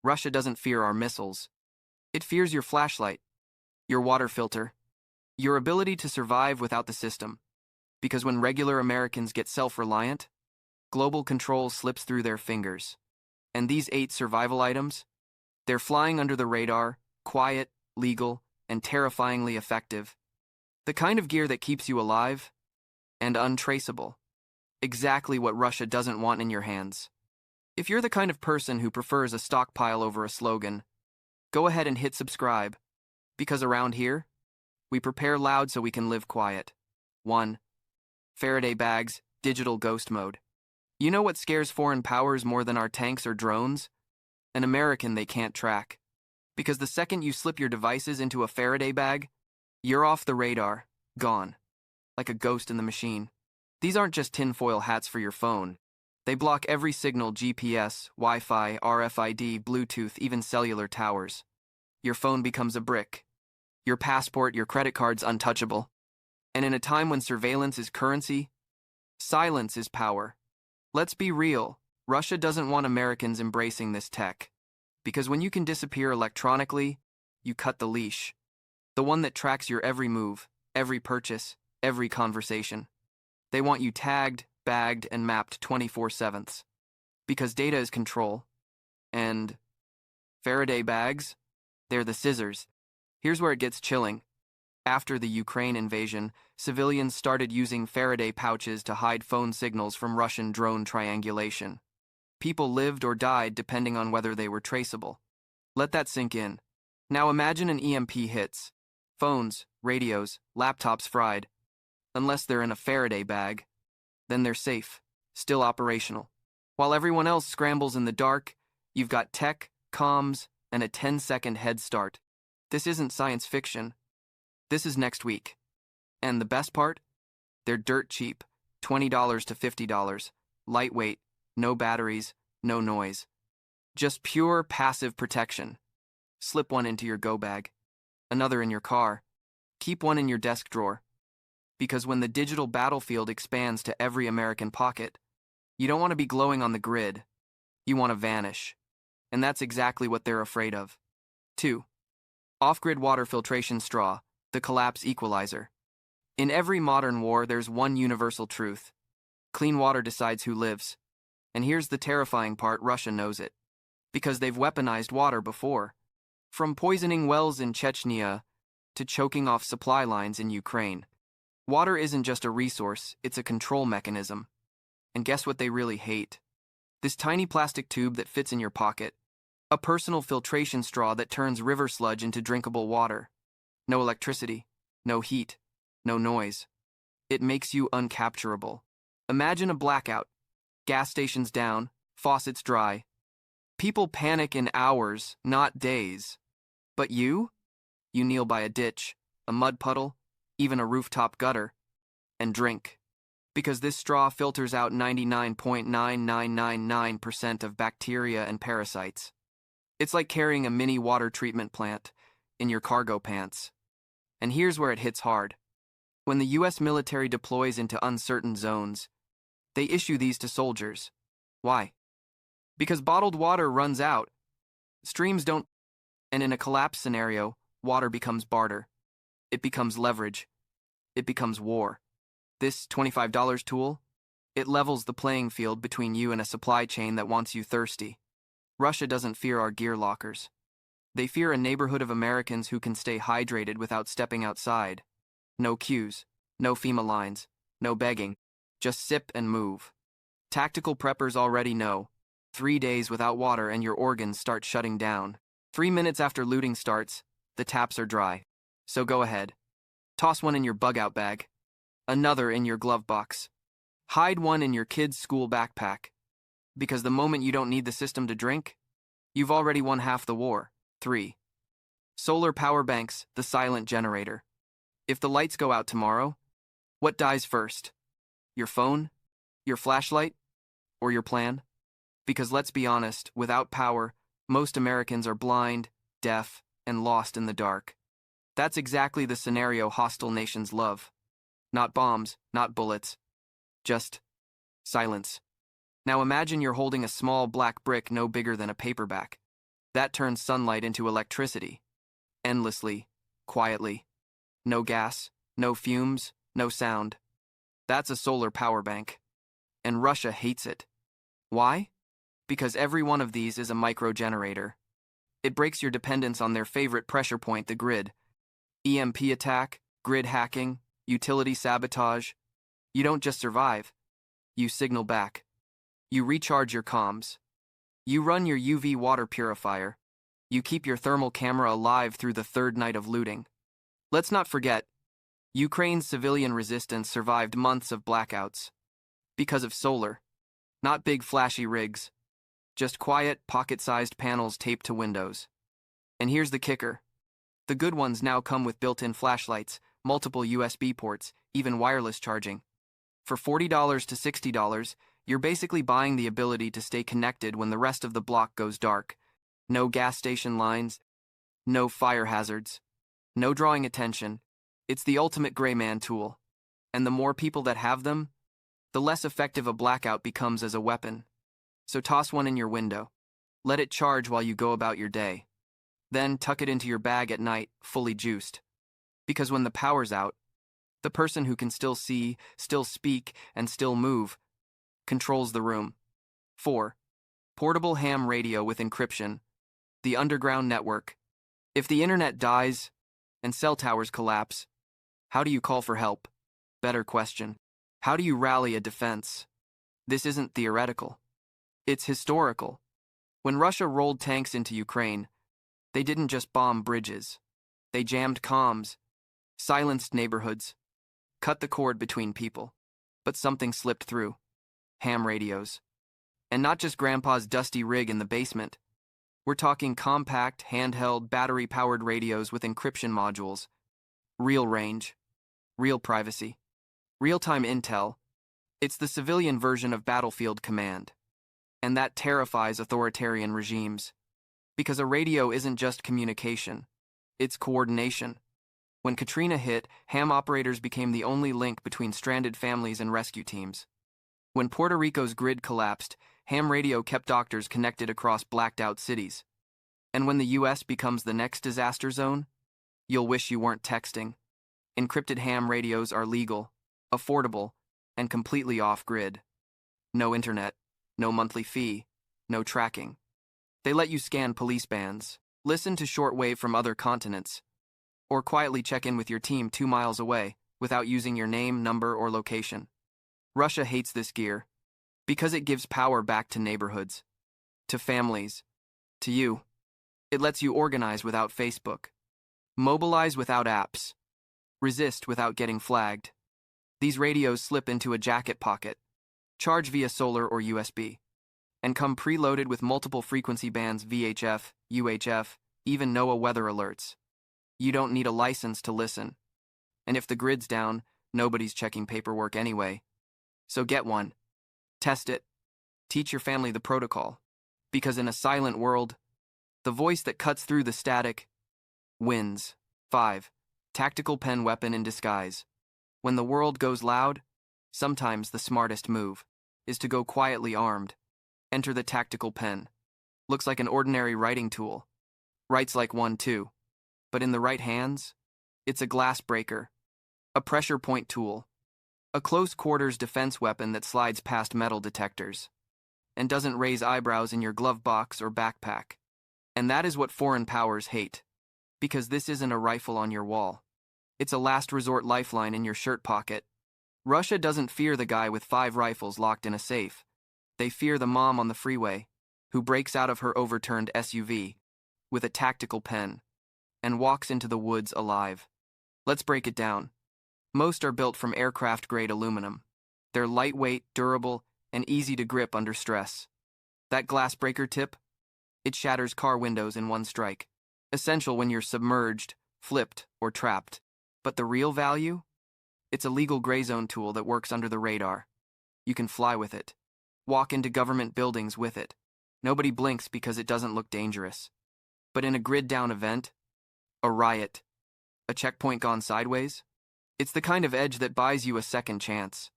Russia doesn't fear our missiles. It fears your flashlight, your water filter, your ability to survive without the system. Because when regular Americans get self-reliant, global control slips through their fingers. And these 8 survival items, they're flying under the radar, quiet, legal, and terrifyingly effective. The kind of gear that keeps you alive and untraceable. Exactly what Russia doesn't want in your hands. If you're the kind of person who prefers a stockpile over a slogan, go ahead and hit subscribe, because around here, we prepare loud so we can live quiet. 1. Faraday bags, digital ghost mode. You know what scares foreign powers more than our tanks or drones? An American they can't track. Because the second you slip your devices into a Faraday bag, you're off the radar, gone. Like a ghost in the machine. These aren't just tinfoil hats for your phone. They block every signal: GPS, Wi-Fi, RFID, Bluetooth, even cellular towers. Your phone becomes a brick. Your passport, your credit card's untouchable. And in a time when surveillance is currency, silence is power. Let's be real, Russia doesn't want Americans embracing this tech. Because when you can disappear electronically, you cut the leash. The one that tracks your every move, every purchase, every conversation. They want you tagged, bagged, and mapped 24/7. Because data is control. And Faraday bags? They're the scissors. Here's where it gets chilling. After the Ukraine invasion, civilians started using Faraday pouches to hide phone signals from Russian drone triangulation. People lived or died depending on whether they were traceable. Let that sink in. Now imagine an EMP hits. Phones, radios, laptops fried. Unless they're in a Faraday bag, then they're safe, still operational. While everyone else scrambles in the dark, you've got tech, comms, and a 10-second head start. This isn't science fiction. This is next week. And the best part? They're dirt cheap, $20 to $50, lightweight, no batteries, no noise. Just pure passive protection. Slip one into your go bag, another in your car, keep one in your desk drawer. Because when the digital battlefield expands to every American pocket, you don't want to be glowing on the grid. You want to vanish. And that's exactly what they're afraid of. 2. Off-grid water filtration straw, the collapse equalizer. In every modern war, there's one universal truth. Clean water decides who lives. And here's the terrifying part: Russia knows it. Because they've weaponized water before. From poisoning wells in Chechnya to choking off supply lines in Ukraine. Water isn't just a resource, it's a control mechanism. And guess what they really hate? This tiny plastic tube that fits in your pocket. A personal filtration straw that turns river sludge into drinkable water. No electricity, no heat, no noise. It makes you uncapturable. Imagine a blackout. Gas stations down, faucets dry. People panic in hours, not days. But you? You kneel by a ditch, a mud puddle, even a rooftop gutter, and drink. Because this straw filters out 99.9999% of bacteria and parasites. It's like carrying a mini water treatment plant in your cargo pants. And here's where it hits hard. When the US military deploys into uncertain zones, they issue these to soldiers. Why? Because bottled water runs out. Streams don't. And in a collapse scenario, water becomes barter. It becomes leverage. It becomes war. This $25 tool, it levels the playing field between you and a supply chain that wants you thirsty. Russia doesn't fear our gear lockers. They fear a neighborhood of Americans who can stay hydrated without stepping outside. No queues, no FEMA lines, no begging. Just sip and move. Tactical preppers already know. 3 days without water and your organs start shutting down. 3 minutes after looting starts, the taps are dry. So go ahead. Toss one in your bug-out bag. Another in your glove box. Hide one in your kid's school backpack. Because the moment you don't need the system to drink, you've already won half the war. 3. Solar power banks, the silent generator. If the lights go out tomorrow, what dies first? Your phone? Your flashlight? Or your plan? Because let's be honest, without power, most Americans are blind, deaf, and lost in the dark. That's exactly the scenario hostile nations love. Not bombs, not bullets. Just silence. Now imagine you're holding a small black brick no bigger than a paperback. That turns sunlight into electricity. Endlessly, quietly. No gas, no fumes, no sound. That's a solar power bank. And Russia hates it. Why? Because every one of these is a micro-generator. It breaks your dependence on their favorite pressure point, the grid. EMP attack, grid hacking, utility sabotage. You don't just survive. You signal back. You recharge your comms. You run your UV water purifier. You keep your thermal camera alive through the third night of looting. Let's not forget, Ukraine's civilian resistance survived months of blackouts. Because of solar. Not big flashy rigs. Just quiet, pocket-sized panels taped to windows. And here's the kicker. The good ones now come with built-in flashlights, multiple USB ports, even wireless charging. For $40 to $60, you're basically buying the ability to stay connected when the rest of the block goes dark. No gas station lines, no fire hazards, no drawing attention. It's the ultimate gray man tool. And the more people that have them, the less effective a blackout becomes as a weapon. So toss one in your window. Let it charge while you go about your day. Then tuck it into your bag at night, fully juiced. Because when the power's out, the person who can still see, still speak, and still move controls the room. 4. Portable ham radio with encryption. The underground network. If the internet dies and cell towers collapse, how do you call for help? Better question. How do you rally a defense? This isn't theoretical. It's historical. When Russia rolled tanks into Ukraine, they didn't just bomb bridges. They jammed comms, silenced neighborhoods, cut the cord between people. But something slipped through. Ham radios. And not just Grandpa's dusty rig in the basement. We're talking compact, handheld, battery-powered radios with encryption modules. Real range. Real privacy. Real-time intel. It's the civilian version of battlefield command. And that terrifies authoritarian regimes. Because a radio isn't just communication. It's coordination. When Katrina hit, ham operators became the only link between stranded families and rescue teams. When Puerto Rico's grid collapsed, ham radio kept doctors connected across blacked-out cities. And when the U.S. becomes the next disaster zone, you'll wish you weren't texting. Encrypted ham radios are legal, affordable, and completely off-grid. No internet, no monthly fee, no tracking. They let you scan police bands, listen to shortwave from other continents, or quietly check in with your team 2 miles away without using your name, number, or location. Russia hates this gear because it gives power back to neighborhoods, to families, to you. It lets you organize without Facebook, mobilize without apps, resist without getting flagged. These radios slip into a jacket pocket, charge via solar or USB, and come preloaded with multiple frequency bands VHF, UHF, even NOAA weather alerts. You don't need a license to listen. And if the grid's down, nobody's checking paperwork anyway. So get one. Test it. Teach your family the protocol. Because in a silent world, the voice that cuts through the static wins. 5. Tactical pen weapon in disguise. When the world goes loud, sometimes the smartest move is to go quietly armed. Enter the tactical pen. Looks like an ordinary writing tool. Writes like one too. But in the right hands, it's a glass breaker, a pressure point tool, a close-quarters defense weapon that slides past metal detectors, and doesn't raise eyebrows in your glove box or backpack. And that is what foreign powers hate, because this isn't a rifle on your wall. It's a last-resort lifeline in your shirt pocket. Russia doesn't fear the guy with 5 rifles locked in a safe. They fear the mom on the freeway, who breaks out of her overturned SUV with a tactical pen and walks into the woods alive. Let's break it down. Most are built from aircraft-grade aluminum. They're lightweight, durable, and easy to grip under stress. That glass breaker tip? It shatters car windows in one strike. Essential when you're submerged, flipped, or trapped. But the real value? It's a legal gray zone tool that works under the radar. You can fly with it. Walk into government buildings with it. Nobody blinks because it doesn't look dangerous. But in a grid-down event, a riot, a checkpoint gone sideways, it's the kind of edge that buys you a second chance.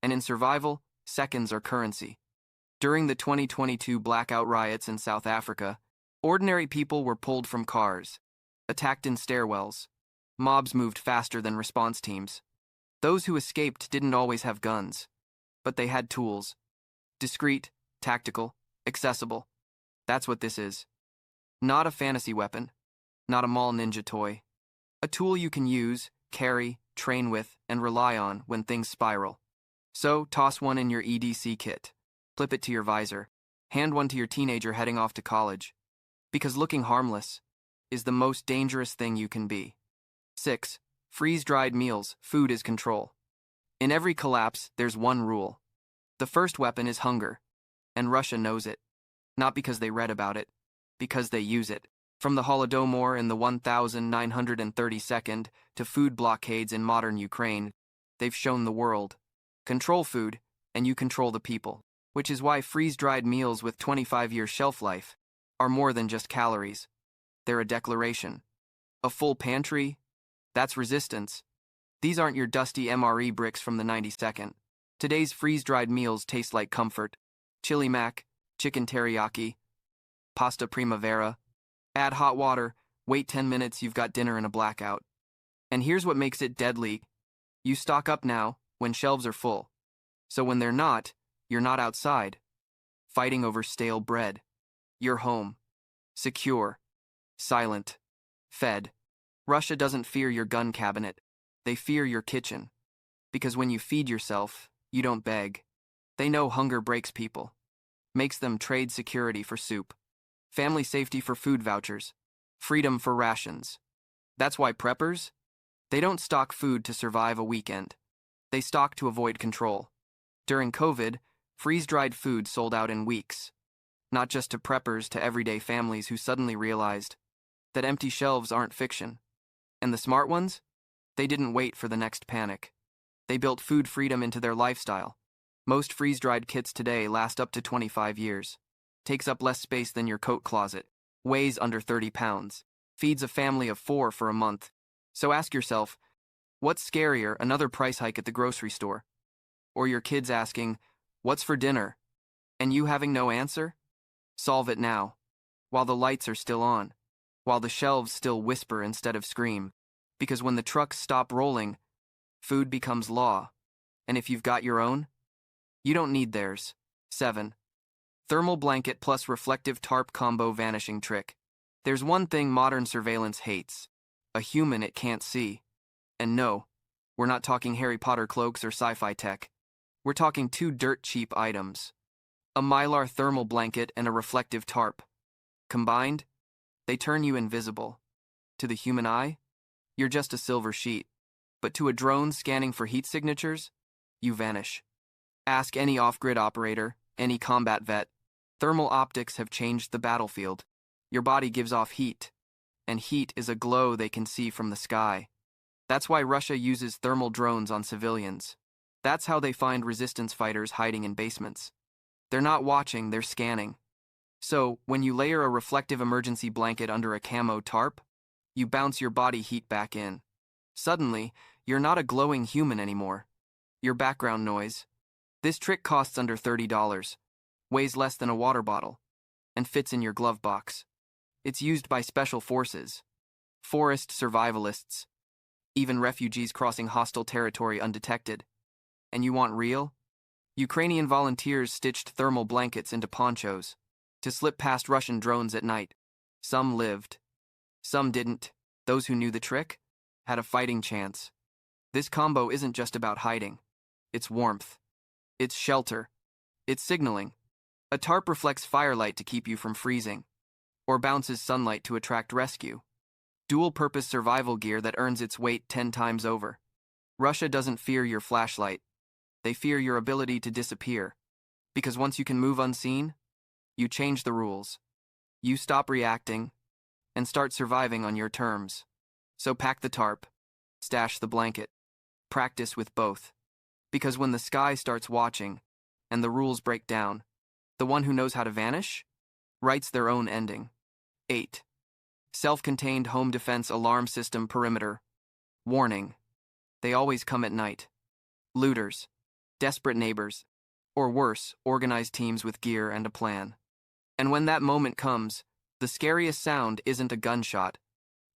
And in survival, seconds are currency. During the 2022 blackout riots in South Africa, Ordinary people were pulled from cars, attacked in stairwells. Mobs moved faster than response teams. Those who escaped didn't always have guns, but they had tools. Discreet, tactical, accessible. That's what this is. Not a fantasy weapon, not a mall ninja toy. A tool you can use, carry, train with, and rely on when things spiral. So, toss one in your EDC kit. Clip it to your visor. Hand one to your teenager heading off to college. Because looking harmless is the most dangerous thing you can be. 6. Freeze-dried meals. Food is control. In every collapse, there's one rule. The first weapon is hunger. And Russia knows it. Not because they read about it, because they use it. From the Holodomor in the 1932nd to food blockades in modern Ukraine, they've shown the world. Control food, and you control the people. Which is why freeze-dried meals with 25-year shelf life are more than just calories. They're a declaration. A full pantry? That's resistance. These aren't your dusty MRE bricks from the 92nd. Today's freeze-dried meals taste like comfort. Chili mac, chicken teriyaki, pasta primavera. Add hot water, wait 10 minutes, you've got dinner in a blackout. And here's what makes it deadly. You stock up now when shelves are full. So when they're not, you're not outside, fighting over stale bread. You're home. Secure. Silent. Fed. Russia doesn't fear your gun cabinet. They fear your kitchen. Because when you feed yourself, you don't beg. They know hunger breaks people. Makes them trade security for soup. Family safety for food vouchers. Freedom for rations. That's why preppers? They don't stock food to survive a weekend. They stock to avoid control. During COVID, freeze-dried food sold out in weeks. Not just to preppers, to everyday families who suddenly realized that empty shelves aren't fiction. And the smart ones? They didn't wait for the next panic. They built food freedom into their lifestyle. Most freeze-dried kits today last up to 25 years. Takes up less space than your coat closet. Weighs under 30 pounds. Feeds a family of 4 for a month. So ask yourself, what's scarier, another price hike at the grocery store? Or your kids asking, what's for dinner? And you having no answer? Solve it now, while the lights are still on, while the shelves still whisper instead of scream. Because when the trucks stop rolling, food becomes law. And if you've got your own, you don't need theirs. 7. Thermal blanket plus reflective tarp combo vanishing trick. There's one thing modern surveillance hates. A human it can't see. And no, we're not talking Harry Potter cloaks or sci-fi tech. We're talking two dirt-cheap items. A Mylar thermal blanket and a reflective tarp. Combined, they turn you invisible. To the human eye, you're just a silver sheet. But to a drone scanning for heat signatures, you vanish. Ask any off-grid operator, any combat vet. Thermal optics have changed the battlefield. Your body gives off heat, and heat is a glow they can see from the sky. That's why Russia uses thermal drones on civilians. That's how they find resistance fighters hiding in basements. They're not watching, they're scanning. So, when you layer a reflective emergency blanket under a camo tarp, you bounce your body heat back in. Suddenly, you're not a glowing human anymore. You're background noise. This trick costs under $30, weighs less than a water bottle, and fits in your glove box. It's used by special forces, forest survivalists, even refugees crossing hostile territory undetected. And you want real? Ukrainian volunteers stitched thermal blankets into ponchos to slip past Russian drones at night. Some lived. Some didn't. Those who knew the trick had a fighting chance. This combo isn't just about hiding. It's warmth. It's shelter. It's signaling. A tarp reflects firelight to keep you from freezing, or bounces sunlight to attract rescue. Dual-purpose survival gear that earns its weight 10 times over. Russia doesn't fear your flashlight. They fear your ability to disappear. Because once you can move unseen, you change the rules. You stop reacting and start surviving on your terms. So pack the tarp, stash the blanket, practice with both. Because when the sky starts watching and the rules break down, the one who knows how to vanish writes their own ending. 8. Self-contained home defense alarm system perimeter. Warning. They always come at night. Looters, desperate neighbors, or worse, organized teams with gear and a plan. And when that moment comes, The scariest sound isn't a gunshot,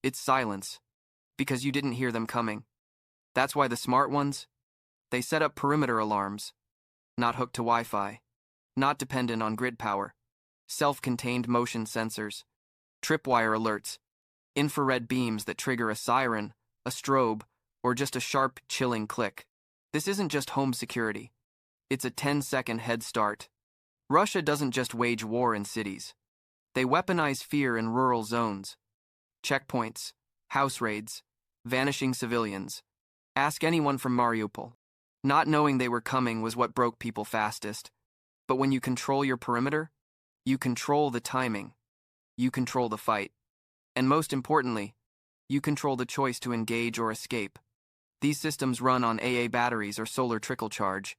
it's silence, because you didn't hear them coming. That's why the smart ones, they set up perimeter alarms, not hooked to Wi-Fi, not dependent on grid power, self-contained motion sensors, tripwire alerts, infrared beams that trigger a siren, a strobe, or just a sharp, chilling click. This isn't just home security. It's a 10-second head start. Russia doesn't just wage war in cities. They weaponize fear in rural zones. Checkpoints, house raids, vanishing civilians. Ask anyone from Mariupol. Not knowing they were coming was what broke people fastest. But when you control your perimeter, you control the timing. You control the fight. And most importantly, you control the choice to engage or escape. These systems run on AA batteries or solar trickle charge.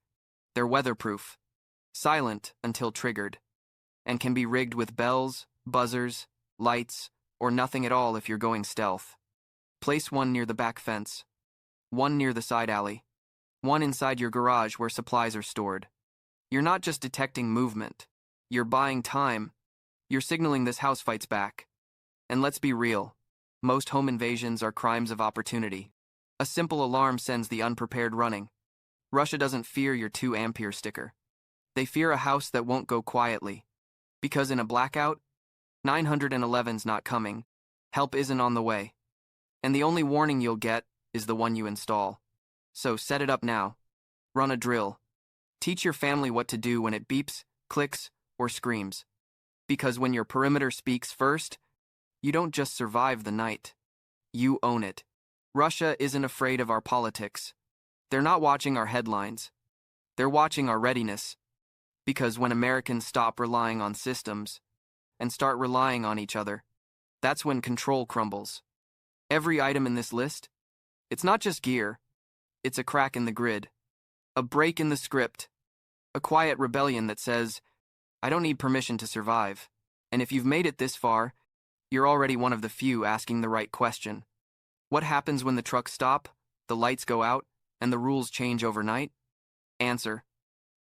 They're weatherproof, silent until triggered, and can be rigged with bells, buzzers, lights, or nothing at all if you're going stealth. Place one near the back fence, one near the side alley, one inside your garage where supplies are stored. You're not just detecting movement. You're buying time. You're signaling this house fights back. And let's be real, most home invasions are crimes of opportunity. A simple alarm sends the unprepared running. Russia doesn't fear your 2-ampere sticker. They fear a house that won't go quietly. Because in a blackout, 911's not coming, help isn't on the way. And the only warning you'll get is the one you install. So set it up now. Run a drill. Teach your family what to do when it beeps, clicks, or screams. Because when your perimeter speaks first, you don't just survive the night. You own it. Russia isn't afraid of our politics. They're not watching our headlines. They're watching our readiness. Because when Americans stop relying on systems and start relying on each other, that's when control crumbles. Every item in this list, it's not just gear, it's a crack in the grid, a break in the script, a quiet rebellion that says, I don't need permission to survive. And if you've made it this far, you're already one of the few asking the right question. What happens when the trucks stop, the lights go out, and the rules change overnight? Answer: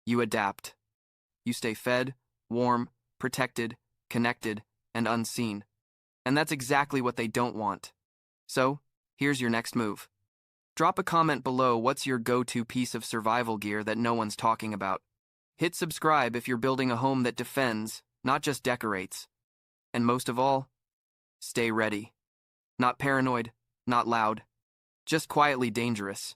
you adapt. You stay fed, warm, protected, connected, and unseen. And that's exactly what they don't want. So, here's your next move. Drop a comment below what's your go-to piece of survival gear that no one's talking about. Hit subscribe if you're building a home that defends, not just decorates. And most of all, stay ready. Not paranoid, not loud, just quietly dangerous.